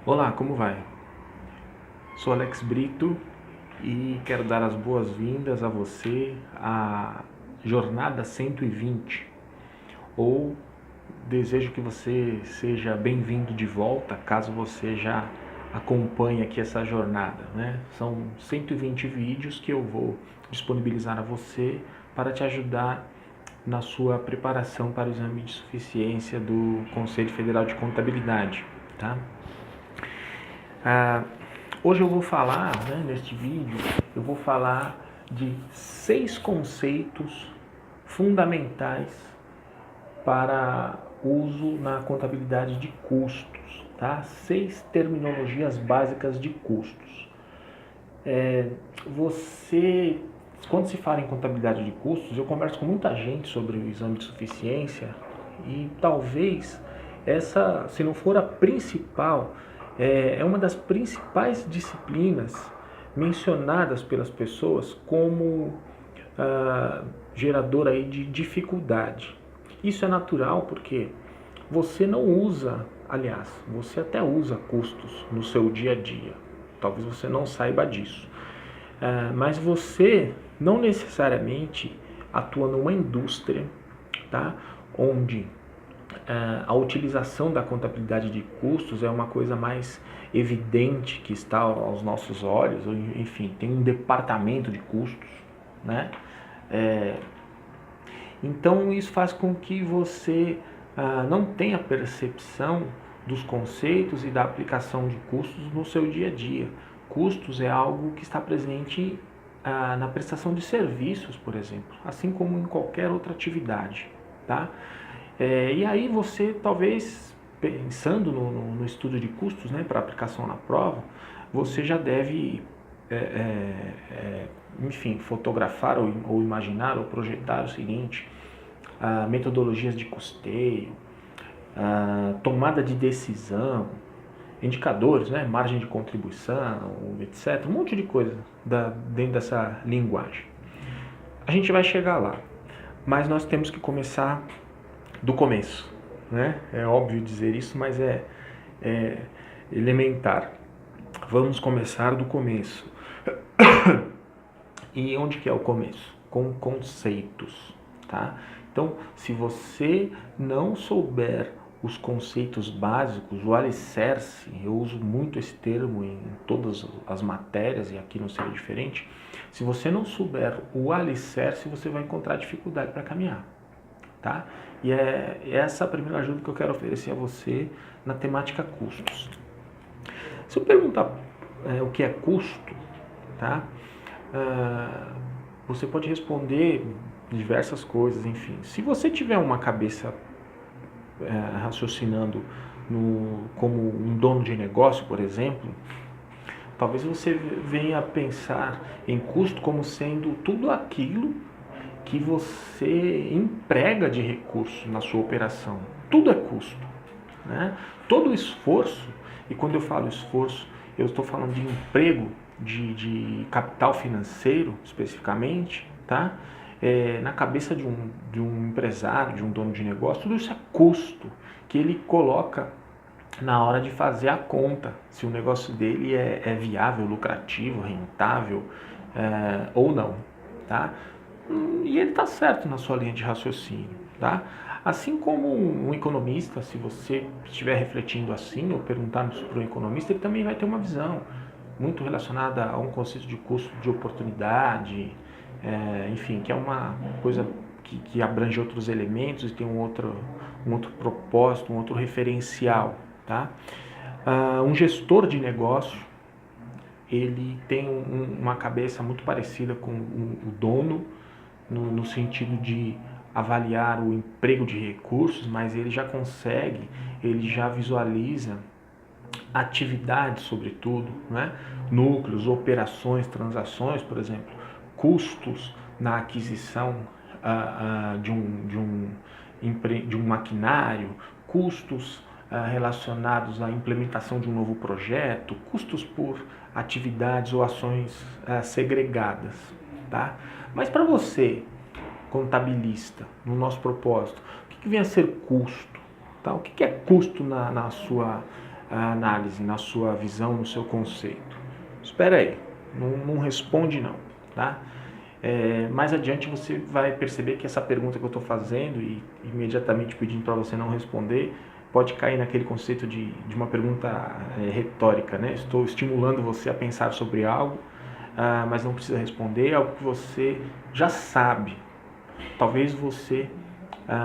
Olá, como vai? Sou Alex Brito e quero dar as boas-vindas a você à Jornada 120, ou desejo que você seja bem-vindo de volta, caso você já acompanhe aqui essa jornada, né? São 120 vídeos que eu vou disponibilizar a você para te ajudar na sua preparação para o exame de suficiência do Conselho Federal de Contabilidade, tá? Ah, Hoje eu vou falar, neste vídeo, eu vou falar de 6 conceitos fundamentais para uso na contabilidade de custos, tá? 6 terminologias básicas de custos. Você, quando se fala em contabilidade de custos, eu converso com muita gente sobre o exame de suficiência e talvez essa, se não for a principal, é uma das principais disciplinas mencionadas pelas pessoas como geradora aí de dificuldade. Isso é natural porque você não usa, aliás, você até usa custos no seu dia a dia. Talvez você não saiba disso. Mas você não necessariamente atua numa indústria, tá? Onde a utilização da contabilidade de custos é uma coisa mais evidente que está aos nossos olhos, enfim, tem um departamento de custos, né? Então isso faz com que você não tenha percepção dos conceitos e da aplicação de custos no seu dia a dia. Custos é algo que está presente na prestação de serviços, por exemplo, assim como em qualquer outra atividade, tá? E aí você talvez, pensando no estudo de custos, né, para aplicação na prova, você já deve, enfim, fotografar ou imaginar ou projetar o seguinte: metodologias de custeio, tomada de decisão, indicadores, né, margem de contribuição, etc. Um monte de coisa dentro dessa linguagem. A gente vai chegar lá, mas nós temos que começar do começo, né? É óbvio dizer isso, mas é elementar. Vamos começar do começo. E onde que é o começo? Com conceitos, tá? Então, se você não souber os conceitos básicos, o alicerce, eu uso muito esse termo em todas as matérias e aqui não será diferente. Se você não souber o alicerce, você vai encontrar dificuldade para caminhar, tá? E é essa a primeira ajuda que eu quero oferecer a você na temática custos. Se eu perguntar o que é custo, tá? Você pode responder diversas coisas, enfim. Se você tiver uma cabeça raciocinando como um dono de negócio, por exemplo, talvez você venha a pensar em custo como sendo tudo aquilo que você emprega de recurso na sua operação. Tudo é custo, né? Todo esforço, e quando eu falo esforço, eu estou falando de emprego de capital financeiro, especificamente, tá? Na cabeça de um empresário, de um dono de negócio, tudo isso é custo que ele coloca na hora de fazer a conta, se o negócio dele é viável, lucrativo, rentável ou não, tá? E ele está certo na sua linha de raciocínio, tá? Assim como um economista, se você estiver refletindo assim ou perguntando isso para um economista, ele também vai ter uma visão muito relacionada a um conceito de custo de oportunidade, enfim, que é uma coisa que abrange outros elementos e tem um outro propósito, um outro referencial, tá? Um gestor de negócio, ele tem uma cabeça muito parecida com o dono, no sentido de avaliar o emprego de recursos, mas ele já consegue, ele já visualiza atividades, sobretudo, né? Núcleos, operações, transações, por exemplo, custos na aquisição de um maquinário, custos relacionados à implementação de um novo projeto, custos por atividades ou ações segregadas, tá? Mas para você, contabilista, no nosso propósito, o que vem a ser custo? Tá? O que é custo na sua análise, na sua visão, no seu conceito? Espera aí, não responde não, tá? Mais adiante você vai perceber que essa pergunta que eu estou fazendo e imediatamente pedindo para você não responder pode cair naquele conceito de uma pergunta retórica, né? Estou estimulando você a pensar sobre algo, mas não precisa responder, algo que você já sabe. Talvez você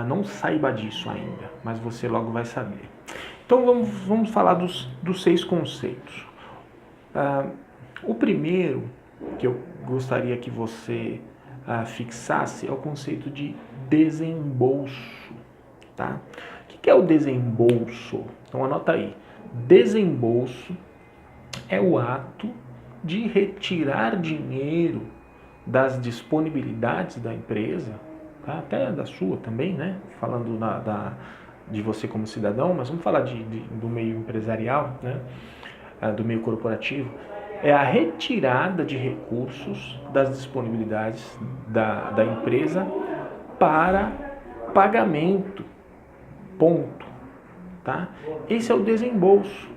não saiba disso ainda, mas você logo vai saber. Então vamos falar dos 6 conceitos. O primeiro que eu gostaria que você fixasse é o conceito de desembolso, tá? O que é o desembolso? Então anota aí. Desembolso é o ato de retirar dinheiro das disponibilidades da empresa, tá? Até da sua também, né? Falando de você como cidadão, mas vamos falar do meio empresarial, né? Do meio corporativo. É a retirada de recursos das disponibilidades da empresa para pagamento. Ponto. Tá? Esse é o desembolso.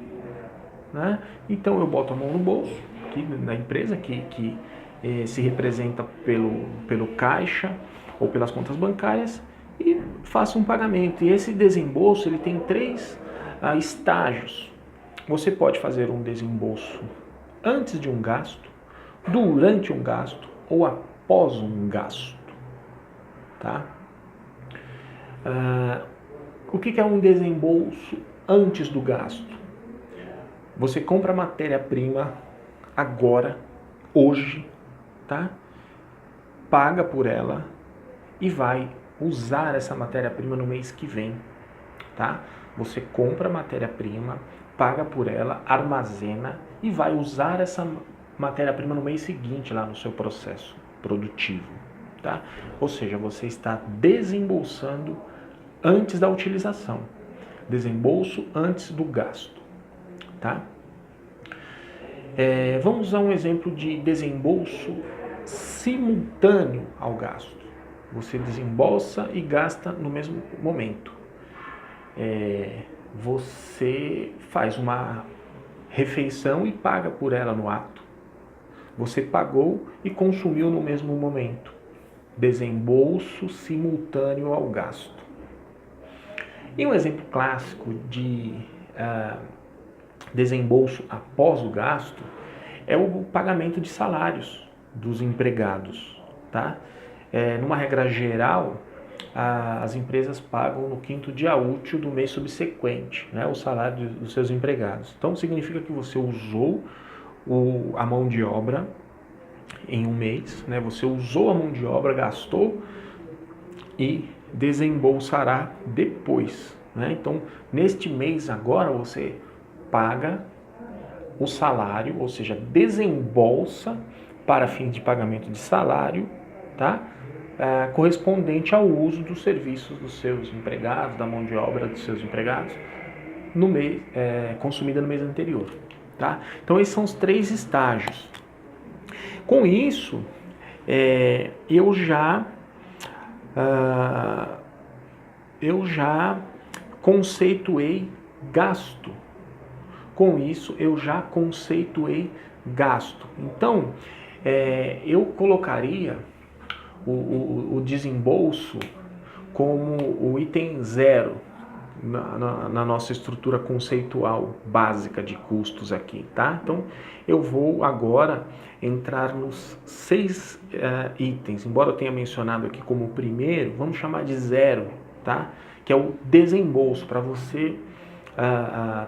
Né? Então eu boto a mão no bolso aqui da empresa que se representa pelo caixa ou pelas contas bancárias e faço um pagamento. E esse desembolso ele tem 3 estágios. Você pode fazer um desembolso antes de um gasto, durante um gasto ou após um gasto. Tá? O que é um desembolso antes do gasto? Você compra matéria-prima agora, hoje, tá? Paga por ela e vai usar essa matéria-prima no mês que vem, tá? Você compra a matéria-prima, paga por ela, armazena e vai usar essa matéria-prima no mês seguinte lá no seu processo produtivo, tá? Ou seja, você está desembolsando antes da utilização. Desembolso antes do gasto, tá? Vamos usar um exemplo de desembolso simultâneo ao gasto. Você desembolsa e gasta no mesmo momento. Você faz uma refeição e paga por ela no ato. Você pagou e consumiu no mesmo momento. Desembolso simultâneo ao gasto. E um exemplo clássico de desembolso após o gasto é o pagamento de salários dos empregados. Tá? Numa regra geral, as empresas pagam no 5º dia útil do mês subsequente, né, o salário dos seus empregados. Então significa que você usou a mão de obra em um mês, né, você usou a mão de obra, gastou e desembolsará depois. Né? Então, neste mês agora você paga o salário, ou seja, desembolsa para fim de pagamento de salário, tá? Correspondente ao uso dos serviços dos seus empregados, da mão de obra dos seus empregados, no mês, consumida no mês anterior. Tá? Então, esses são os 3 estágios. Com isso, eu já conceituei gasto. Com isso, eu já conceituei gasto. Então, eu colocaria o desembolso como o item 0 na nossa estrutura conceitual básica de custos aqui, tá? Então, eu vou agora entrar nos 6 itens. Embora eu tenha mencionado aqui como o primeiro, vamos chamar de 0, tá? Que é o desembolso, para você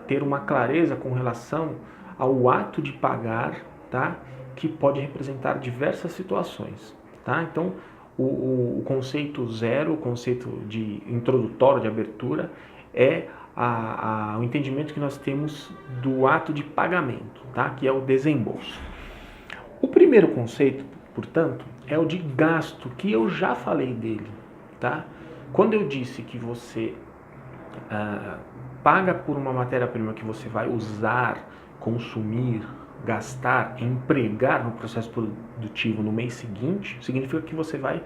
ter uma clareza com relação ao ato de pagar, tá? Que pode representar diversas situações, tá? Então, o conceito 0, o conceito de introdutório, de abertura, é o entendimento que nós temos do ato de pagamento, tá? Que é o desembolso. O primeiro conceito, portanto, é o de gasto, que eu já falei dele, tá? Quando eu disse que você paga por uma matéria-prima que você vai usar, consumir, gastar, empregar no processo produtivo no mês seguinte, significa que você vai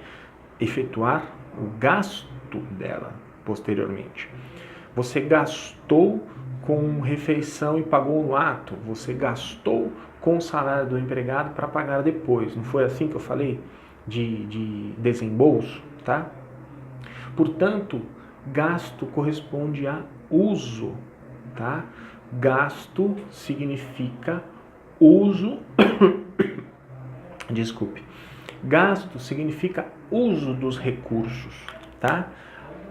efetuar o gasto dela posteriormente. Você gastou com refeição e pagou no ato. Você gastou com o salário do empregado para pagar depois. Não foi assim que eu falei? De desembolso, tá? Portanto, gasto corresponde a uso, tá? Gasto significa uso. Desculpe. Gasto significa uso dos recursos, tá?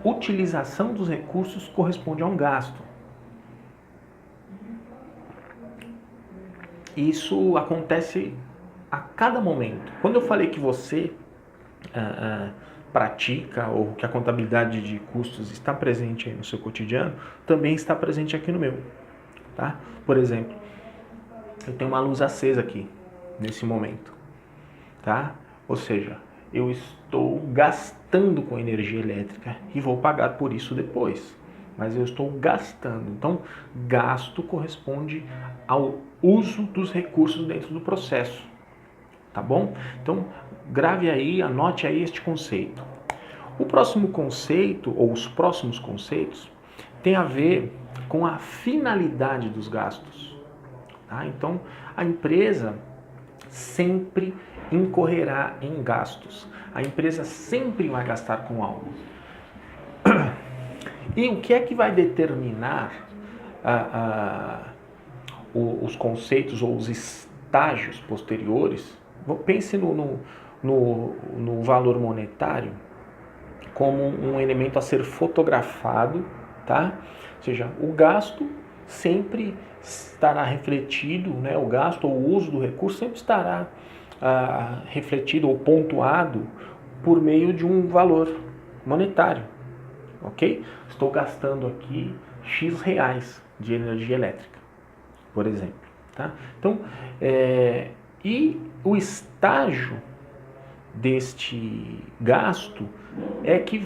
Utilização dos recursos corresponde a um gasto. Isso acontece a cada momento. Quando eu falei que você pratica ou que a contabilidade de custos está presente aí no seu cotidiano, também está presente aqui no meu, tá? Por exemplo, eu tenho uma luz acesa aqui nesse momento, tá? Ou seja, eu estou gastando com energia elétrica e vou pagar por isso depois. Mas eu estou gastando. Então, gasto corresponde ao uso dos recursos dentro do processo. Tá bom? Então, grave aí, anote aí este conceito. O próximo conceito, ou os próximos conceitos, tem a ver com a finalidade dos gastos. Tá? Então, a empresa sempre incorrerá em gastos. A empresa sempre vai gastar com algo. E o que é que vai determinar os conceitos ou os estágios posteriores? Pense no valor monetário como um elemento a ser fotografado, tá? Ou seja, o gasto sempre estará refletido, né? O gasto ou o uso do recurso sempre estará refletido ou pontuado por meio de um valor monetário, ok? Estou gastando aqui X reais de energia elétrica, por exemplo, tá? Então, e o estágio deste gasto é que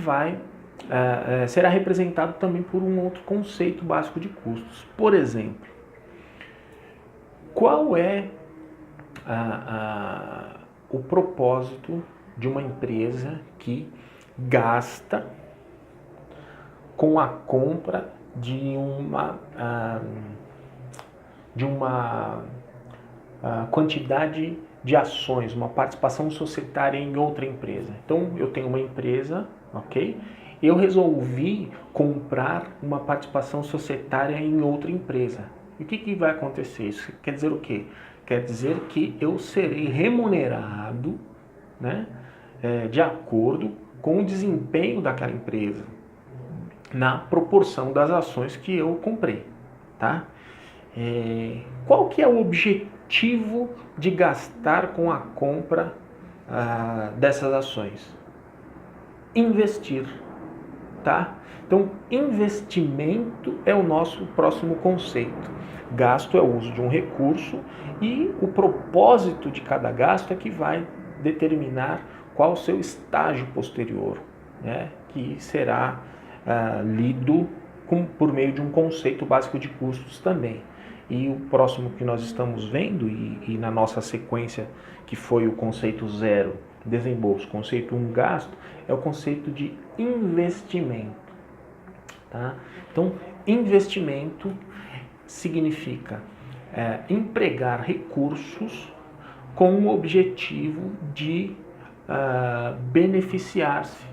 será representado também por um outro conceito básico de custos. Por exemplo, qual é o propósito de uma empresa que gasta com a compra de uma quantidade de ações, uma participação societária em outra empresa? Então, eu tenho uma empresa, ok? Eu resolvi comprar uma participação societária em outra empresa. E o que vai acontecer? Isso quer dizer o quê? Quer dizer que eu serei remunerado, né, de acordo com o desempenho daquela empresa, na proporção das ações que eu comprei, tá? Qual que é o objetivo de gastar com a compra dessas ações? Investir, tá? Então, investimento é o nosso próximo conceito. Gasto é o uso de um recurso e o propósito de cada gasto é que vai determinar qual o seu estágio posterior, né? Que será lido por meio de um conceito básico de custos também. E o próximo que nós estamos vendo, e na nossa sequência, que foi o conceito 0, desembolso, conceito 1, gasto, é o conceito de investimento. Tá? Então, investimento significa empregar recursos com o objetivo de beneficiar-se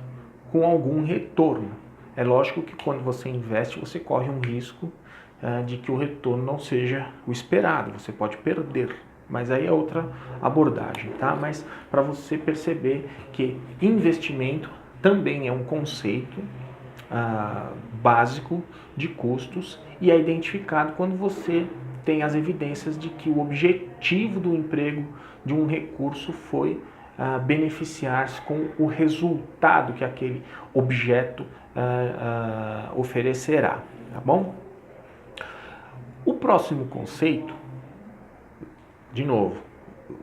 com algum retorno. É lógico que quando você investe, você corre um risco de que o retorno não seja o esperado, você pode perder, mas aí é outra abordagem, tá? Mas para você perceber que investimento também é um conceito básico de custos e é identificado quando você tem as evidências de que o objetivo do emprego de um recurso foi beneficiar-se com o resultado que aquele objeto oferecerá, tá bom? O próximo conceito, de novo,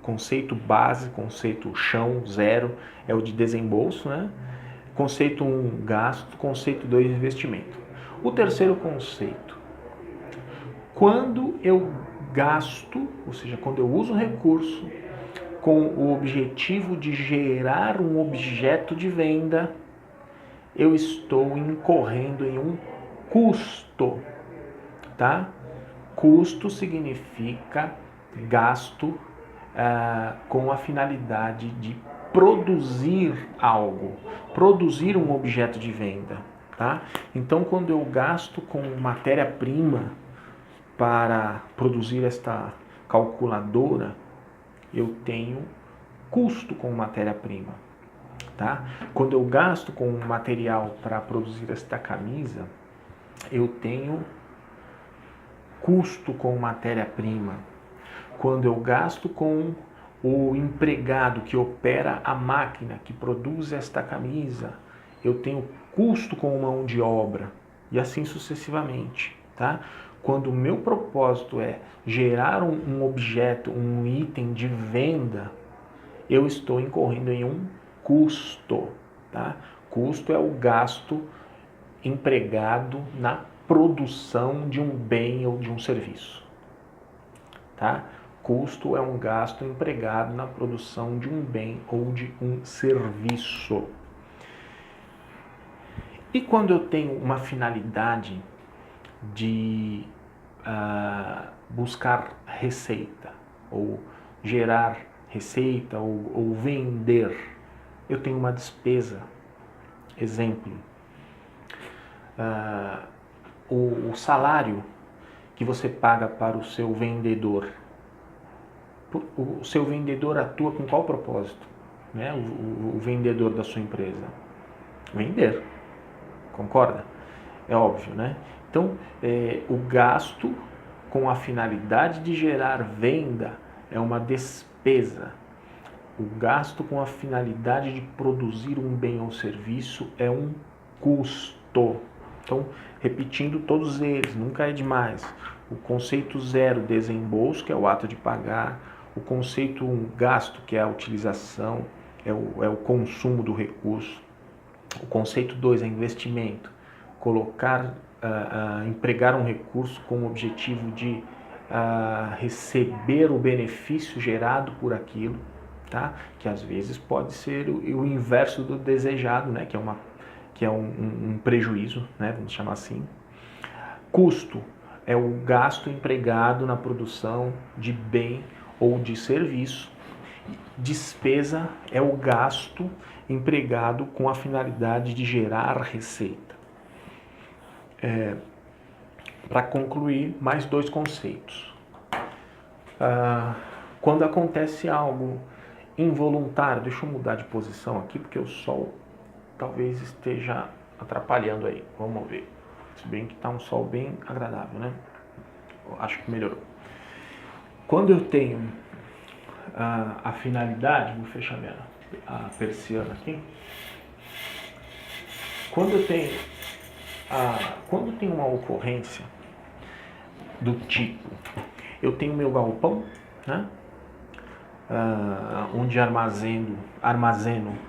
conceito base, conceito chão, 0, é o de desembolso, né? Conceito 1, gasto, conceito 2, investimento. O terceiro conceito, quando eu gasto, ou seja, quando eu uso o recurso com o objetivo de gerar um objeto de venda, eu estou incorrendo em um custo. tá? Custo significa gasto com a finalidade de produzir algo, produzir um objeto de venda, tá? Então, quando eu gasto com matéria-prima para produzir esta calculadora, eu tenho custo com matéria-prima, tá? Quando eu gasto com material para produzir esta camisa, eu tenho custo com matéria-prima. Quando eu gasto com o empregado que opera a máquina que produz esta camisa, eu tenho custo com mão de obra e assim sucessivamente, tá? Quando o meu propósito é gerar um objeto, um item de venda, eu estou incorrendo em um custo, tá? Custo é o gasto empregado na produção de um bem ou de um serviço, tá? Custo é um gasto empregado na produção de um bem ou de um serviço. E quando eu tenho uma finalidade de buscar receita, ou gerar receita, ou vender, eu tenho uma despesa. Exemplo, o salário que você paga para o seu vendedor. O seu vendedor atua com qual propósito? Né? O vendedor da sua empresa? Vender. Concorda? É óbvio, né? Então, o gasto com a finalidade de gerar venda é uma despesa. O gasto com a finalidade de produzir um bem ou serviço é um custo. Então, repetindo todos eles, nunca é demais. O conceito 0, desembolso, que é o ato de pagar. O conceito 1, gasto, que é a utilização, é o consumo do recurso. O conceito 2 é investimento, empregar um recurso com o objetivo de receber o benefício gerado por aquilo, tá? Que às vezes pode ser o inverso do desejado, né? Que é um prejuízo, né? Vamos chamar assim. Custo é o gasto empregado na produção de bem ou de serviço. Despesa é o gasto empregado com a finalidade de gerar receita. Para concluir, mais 2 conceitos. Quando acontece algo involuntário, deixa eu mudar de posição aqui, porque o sol talvez esteja atrapalhando aí. Vamos ver. Se bem que está um sol bem agradável, né? Acho que melhorou. Quando eu tenho a finalidade, vou fechar a persiana aqui. Quando eu tenho uma ocorrência do tipo, eu tenho meu galpão, né? Onde armazeno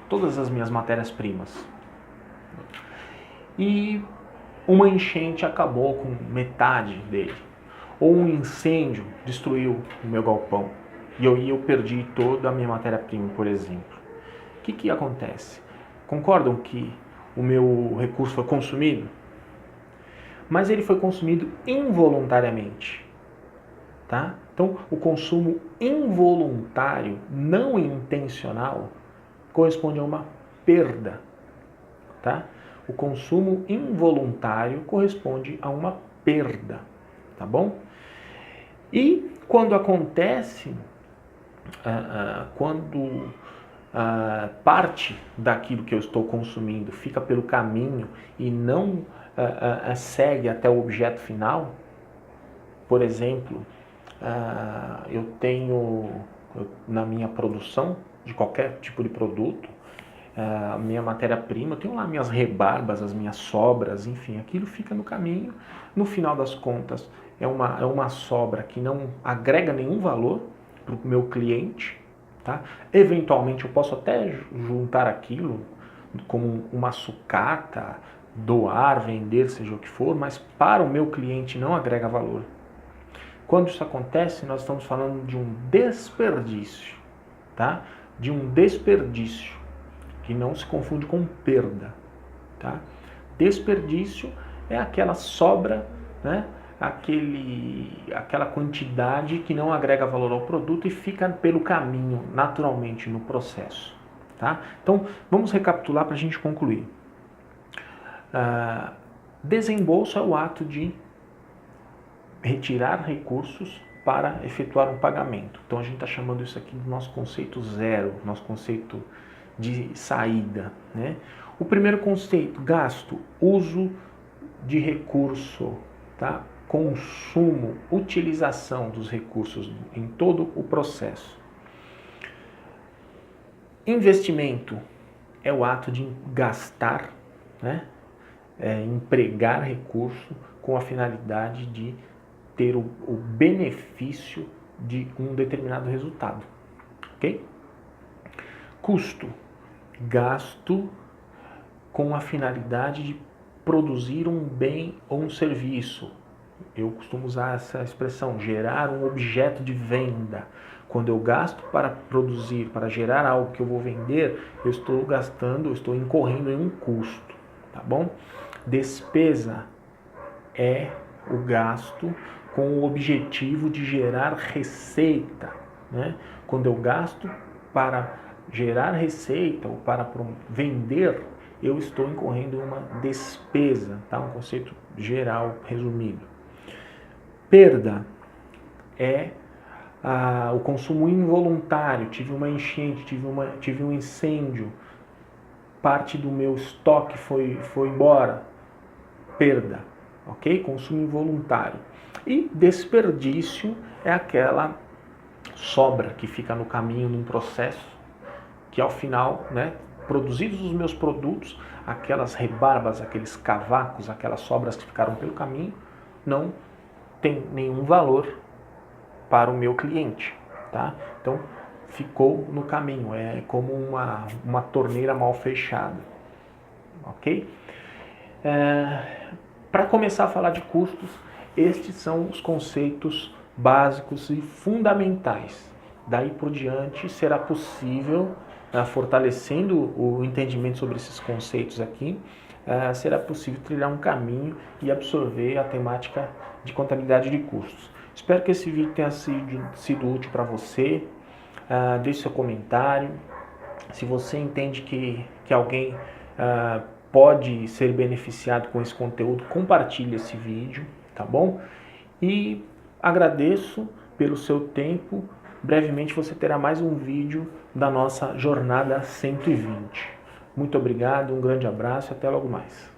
todas as minhas matérias-primas. E uma enchente acabou com metade dele. Ou um incêndio destruiu o meu galpão. E eu perdi toda a minha matéria-prima, por exemplo. O que acontece? Concordam que o meu recurso foi consumido? Mas ele foi consumido involuntariamente. Tá? Então, o consumo involuntário, não intencional, corresponde a uma perda. Tá? O consumo involuntário corresponde a uma perda. Tá bom? E quando acontece, quando parte daquilo que eu estou consumindo fica pelo caminho e não segue até o objeto final, por exemplo, eu tenho na minha produção de qualquer tipo de produto, a minha matéria-prima, eu tenho lá minhas rebarbas, as minhas sobras, enfim, aquilo fica no caminho. No final das contas, é uma sobra que não agrega nenhum valor para o meu cliente, tá? Eventualmente eu posso até juntar aquilo como uma sucata, doar, vender, seja o que for, mas para o meu cliente não agrega valor. Quando isso acontece, nós estamos falando de um desperdício, tá? De um desperdício, que não se confunde com perda, tá? Desperdício é aquela sobra, né, aquela quantidade que não agrega valor ao produto e fica pelo caminho, naturalmente, no processo. Tá? Então, vamos recapitular para a gente concluir. Desembolso é o ato de retirar recursos para efetuar um pagamento. Então, a gente está chamando isso aqui do nosso conceito zero, nosso conceito de saída. Né? O primeiro conceito, gasto, uso de recurso, tá? Consumo, utilização dos recursos em todo o processo. Investimento é o ato de gastar, né? Empregar recurso com a finalidade de ter o benefício de um determinado resultado. Ok? Custo, gasto com a finalidade de produzir um bem ou um serviço. Eu costumo usar essa expressão, gerar um objeto de venda. Quando eu gasto para produzir, para gerar algo que eu vou vender, eu estou incorrendo em um custo, tá bom? Despesa é o gasto com o objetivo de gerar receita, né? Quando eu gasto para gerar receita ou para vender, eu estou incorrendo em uma despesa, tá? Um conceito geral, resumido. Perda é o consumo involuntário. Tive uma enchente, tive um incêndio, parte do meu estoque foi embora. Perda, ok? Consumo involuntário. E desperdício é aquela sobra que fica no caminho num processo que ao final, né, produzidos os meus produtos, aquelas rebarbas, aqueles cavacos, aquelas sobras que ficaram pelo caminho, não tem nenhum valor para o meu cliente, tá? Então, ficou no caminho, é como uma torneira mal fechada, ok? Para começar a falar de custos, estes são os conceitos básicos e fundamentais. Daí por diante será possível, fortalecendo o entendimento sobre esses conceitos aqui, será possível trilhar um caminho e absorver a temática de contabilidade de custos. Espero que esse vídeo tenha sido útil para você. Deixe seu comentário. Se você entende que alguém pode ser beneficiado com esse conteúdo, compartilhe esse vídeo, tá bom? E agradeço pelo seu tempo. Brevemente você terá mais um vídeo da nossa jornada 120. Muito obrigado, um grande abraço e até logo mais.